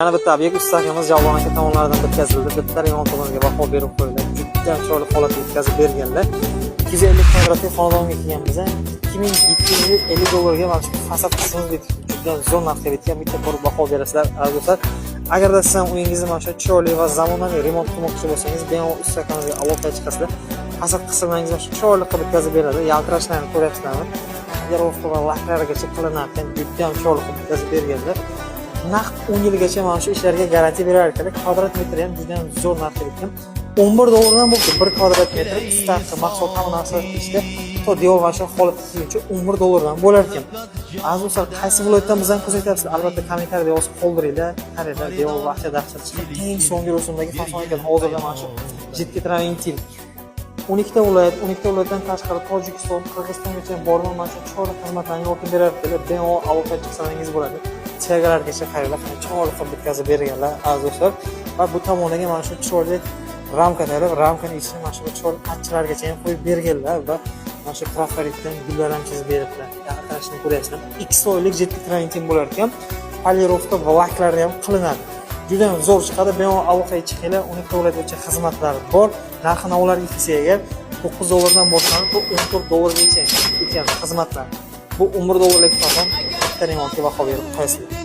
Yana bitta obyekt ustaxonamiz Javlon aka tomonidan bitkazildi. Bitta remont tomoniga baho berib qo'yildi. Juda chiroyli holatda bitkazib berganlar. 250 kvadratli xonadonga kelganmiz. 2750 dollarga mana shu fasad qismimiz juda zo'r narxga bitgan. Bitta ko'rib baho berasizlar, azizlar. Agarda siz ham uyingizni mana shu chiroyli va zamonaviy remont qilmoqchi bo'lsangiz, bemalol ustaxonamizga aloqa chiqasizlar. Fasad qismlaringizni mana shu chiroyli qilib bitkazib beradi. Yaltirashlarni ko'ryapsizlarmi? Yarovka va lakrlargacha qilinarkan juda ham chiroyli qilib bitkazib berganlar. Naqd 10 yilgacha mana shu ishlarga garantiya berar ekanlar. Kvadrat metri ham juda ham zo'r narxga bitgan. 11 dollardan bo'ldi 1 kvadrat metr ustaxona mahsulot ham narsa ishda to devor mana shu holatda kelguncha 11 dollardan bo'lar ekan. Azizlar, qaysi viloyatdan bizdan ko'rsatyapsiz? Albatta kommentariyada yozib qoldiringlar. Qaranglar, devor vaqtida dahshat chiqdi. Eng so'nggi rusumdagi fason ekan. Hozirda mana shu Jetki Traventin 12 ta viloyatdan tashqari Tojikiston, Qirg'izistongacha borgan mana shu chiroyli xizmatlarni yo'lga berar ekanlar. Bemalol aloqa chiqsangiz bo'ladi. Chegaralargacha qaranglar, chiroyli qilib bitkazib berganlar azizlar. Va bu tomoniga mana shu chiroyli ramka tayyorlab, ramkani ichiga mana shu chiroyli achchilargacha ham qo'yib berganlar va mana shu trafaritdan gullar ham chizib beribdilar. Yaqinlashni ko'ryapsizlar. 2 oylik Jetki Traventin bo'lar ekan. Polirovka va laklari ham qilinadi. Juda ham zo'r chiqadi. Bemalol aloqaga chiqinglar. 12 dollar bo'yicha xizmatlari bor. Narx-navolar kelsa 9 dollardan boshlanib 14 dollargacha ekan xizmatlar. Bu 11 dollarlik fason bitta remontga baho berib qo'yasizlar.